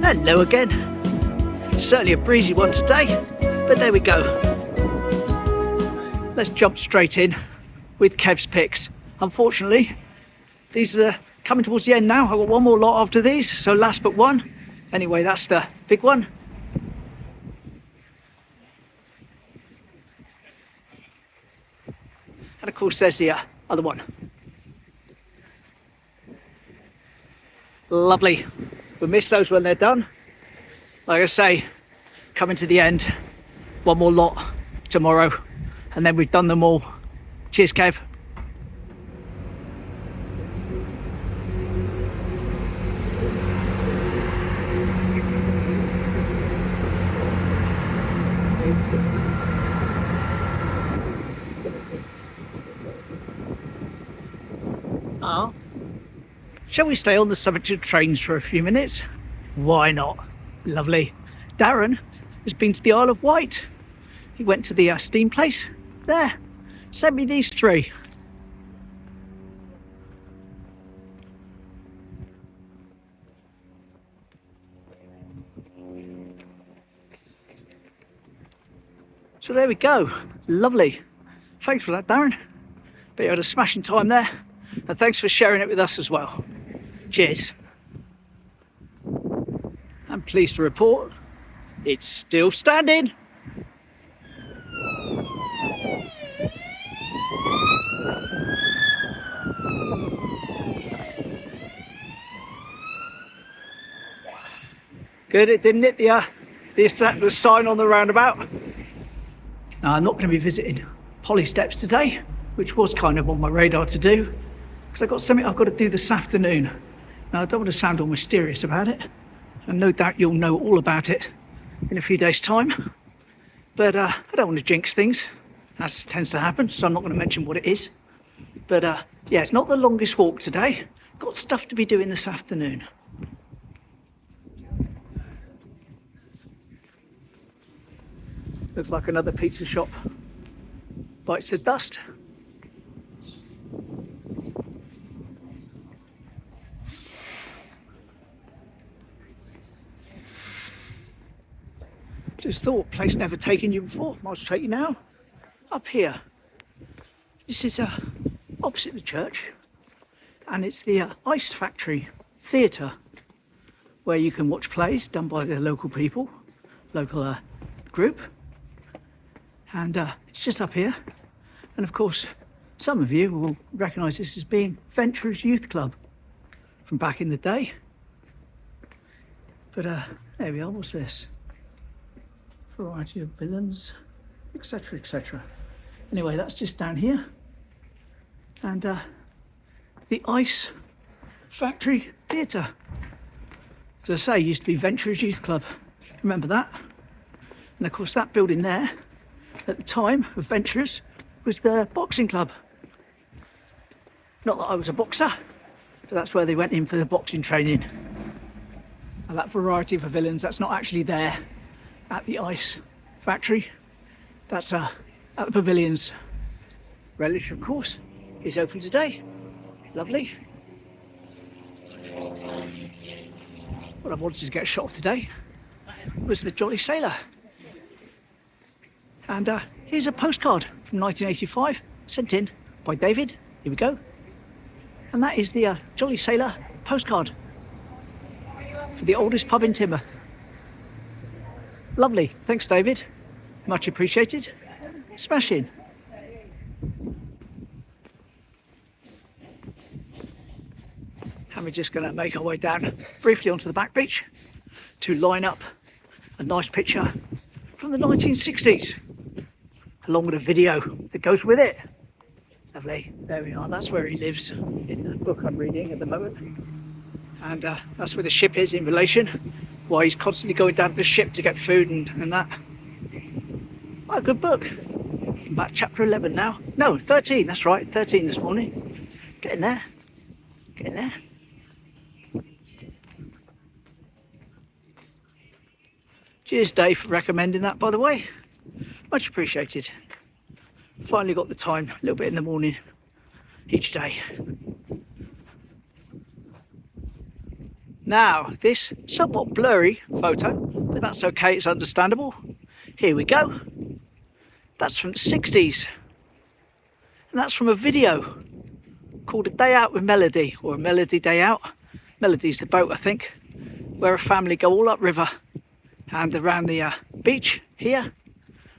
Hello again. Certainly a breezy one today, but there we go. Let's jump straight in with Kev's picks. Unfortunately, these are coming towards the end now. I've got one more lot after these, so last but one. Anyway, that's the big one. And of course there's the other one. Lovely. We'll miss those when they're done. Like I say, coming to the end. One more lot tomorrow, and then we've done them all. Cheers, Kev. Shall we stay on the subject of trains for a few minutes? Why not? Lovely. Darren has been to the Isle of Wight. He went to the steam place there. Sent me these three. So there we go. Lovely. Thanks for that, Darren. But you had a smashing time there. And thanks for sharing it with us as well. Cheers. I'm pleased to report it's still standing. Good, it didn't hit the sign on the roundabout. Now, I'm not going to be visiting Polly Steps today, which was kind of on my radar to do, because I've got something I've got to do this afternoon. Now, I don't want to sound all mysterious about it, and no doubt you'll know all about it in a few days' time. But I don't want to jinx things, as tends to happen, so I'm not going to mention what it is. But yeah, it's not the longest walk today. Got stuff to be doing this afternoon. Looks like another pizza shop bites the dust. Just thought, place never taken you before, might as well take you now. Up here. This is opposite the church, and it's the Ice Factory Theatre, where you can watch plays done by the local people, local group. And it's just up here. And of course, some of you will recognise this as being Venturers Youth Club from back in the day. But there we are, what's this? Variety of villains, etc, etc. Anyway, that's just down here. And the Ice Factory Theatre. As I say, used to be Venturers Youth Club. Remember that? And of course that building there, at the time of Venturers, was the boxing club. Not that I was a boxer, but that's where they went in for the boxing training. And that variety of villains, that's not actually there at the Ice Factory. That's at the pavilions. Relish, of course, is open today. Lovely. What I wanted to get a shot of today was the Jolly Sailor. And here's a postcard from 1985, sent in by David. Here we go. And that is the Jolly Sailor postcard for the oldest pub in Teignmouth. Lovely, thanks David, much appreciated. Smashing. And we're just going to make our way down briefly onto the Backbeach to line up a nice picture from the 1960s, along with a video that goes with it. Lovely, there we are, that's where he lives in the book I'm reading at the moment. And that's where the ship is in relation, why he's constantly going down to the ship to get food and that. What a good book. About chapter 11 now. No, 13, that's right, 13 this morning. Getting there, getting there. Cheers Dave for recommending that, by the way. Much appreciated. Finally got the time, a little bit in the morning each day. Now, this somewhat blurry photo, but that's okay, it's understandable. Here we go. That's from the 60s. And that's from a video called A Day Out with Melody, or A Melody Day Out. Melody's the boat, I think, where a family go all upriver and around the beach here,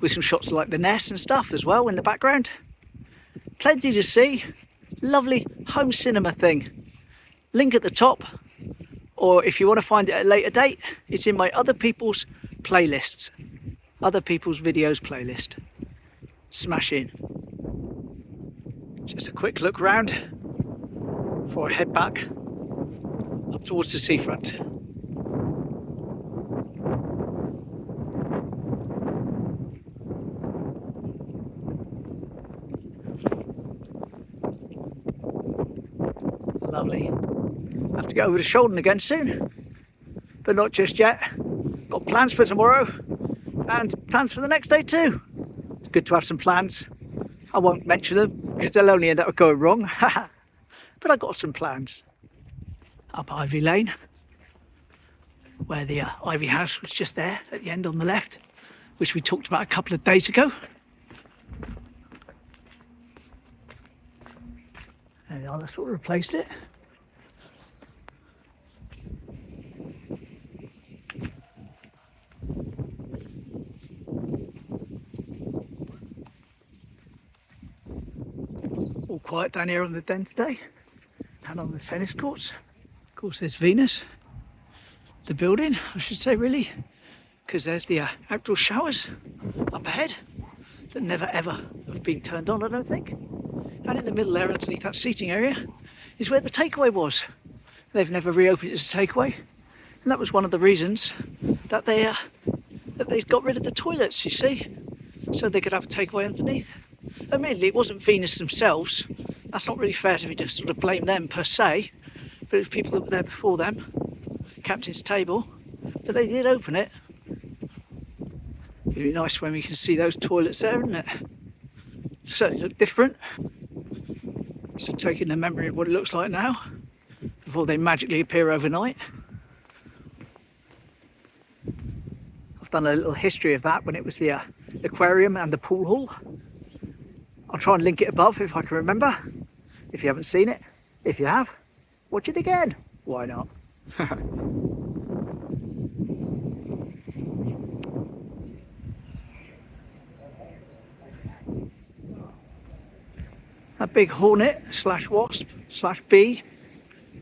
with some shots like the nest and stuff as well in the background. Plenty to see. Lovely home cinema thing. Link at the top, or if you want to find it at a later date, it's in my other people's playlists. Other people's videos playlist. Smash in. Just a quick look round before I head back up towards the seafront. Lovely. I have to go over to Shoulden again soon, but not just yet. Got plans for tomorrow and plans for the next day too. It's good to have some plans. I won't mention them because they'll only end up going wrong. But I got some plans. Up Ivy Lane, where the Ivy House was just there at the end on the left, which we talked about a couple of days ago. There we are, that's what replaced it. All quiet down here on the den today and on the tennis courts. Of course there's Venus, the building I should say really, because there's the outdoor showers up ahead that never ever have been turned on, I don't think. And in the middle there underneath that seating area is where the takeaway was. They've never reopened it as a takeaway, and that was one of the reasons that they got rid of the toilets, you see, so they could have a takeaway underneath. Admittedly, it wasn't Venus themselves. That's not really fair to me to sort of blame them per se, but it was people that were there before them, Captain's Table, but they did open it. It'd be nice when we can see those toilets there, isn't it? Certainly look different. So taking the memory of what it looks like now, before they magically appear overnight. I've done a little history of that when it was the aquarium and the pool hall. I'll try and link it above if I can remember, if you haven't seen it. If you have, watch it again. Why not? That big hornet slash wasp slash bee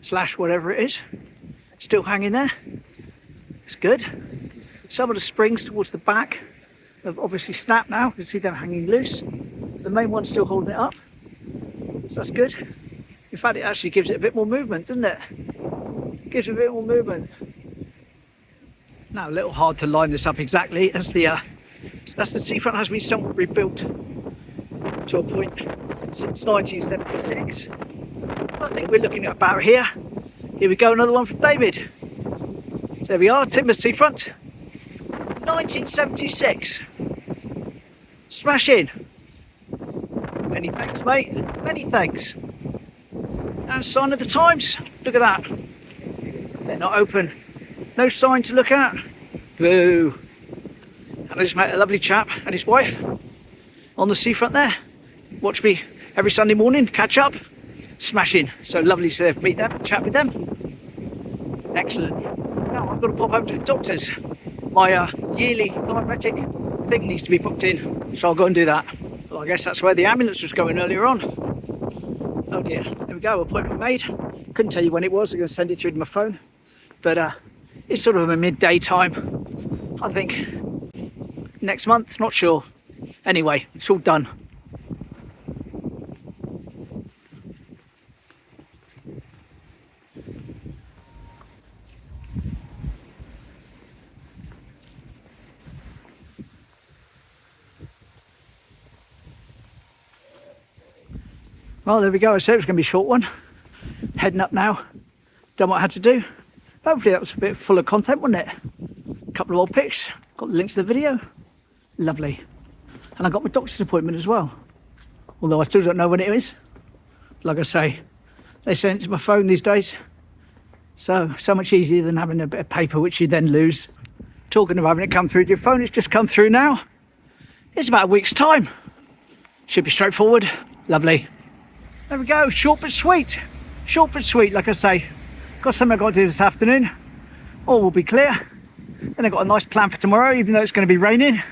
slash whatever it is, still hanging there. It's good. Some of the springs towards the back have obviously snapped now. You can see them hanging loose. The main one's still holding it up, so that's good. In fact, it actually gives it a bit more movement, doesn't it? Gives it a bit more movement. Now, a little hard to line this up exactly, as the seafront has been somewhat rebuilt to a point since 1976. I think we're looking at about here. Here we go, another one from David. There we are, Teignmouth Seafront, 1976. Smash in. Many thanks, mate. Many thanks. And sign of the times. Look at that. They're not open. No sign to look at. Boo. And I just met a lovely chap and his wife on the seafront there. Watch me every Sunday morning, catch up, smash in. So lovely to meet them, chat with them. Excellent. Now I've got to pop over to the doctors. My yearly diabetic thing needs to be booked in, so I'll go and do that. Well, I guess that's where the ambulance was going earlier on. Oh dear, there we go, appointment made. Couldn't tell you when it was, I'm going to send it through to my phone. But it's sort of a midday time, I think. Next month, not sure. Anyway, it's all done. Well, there we go. I said it was going to be a short one. Heading up now. Done what I had to do. Hopefully that was a bit full of content, wasn't it? A couple of old pics. Got the links to the video. Lovely. And I got my doctor's appointment as well. Although I still don't know when it is. Like I say, they send it to my phone these days. So much easier than having a bit of paper which you then lose. Talking of having it come through to your phone, it's just come through now. It's about a week's time. Should be straightforward. Lovely. There we go, short but sweet. Short but sweet, like I say. Got something I've got to do this afternoon. All will be clear. Then I've got a nice plan for tomorrow, even though it's going to be raining.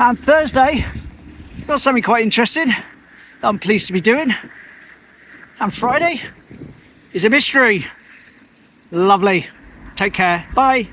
And Thursday, got something quite interesting that I'm pleased to be doing. And Friday is a mystery. Lovely. Take care. Bye.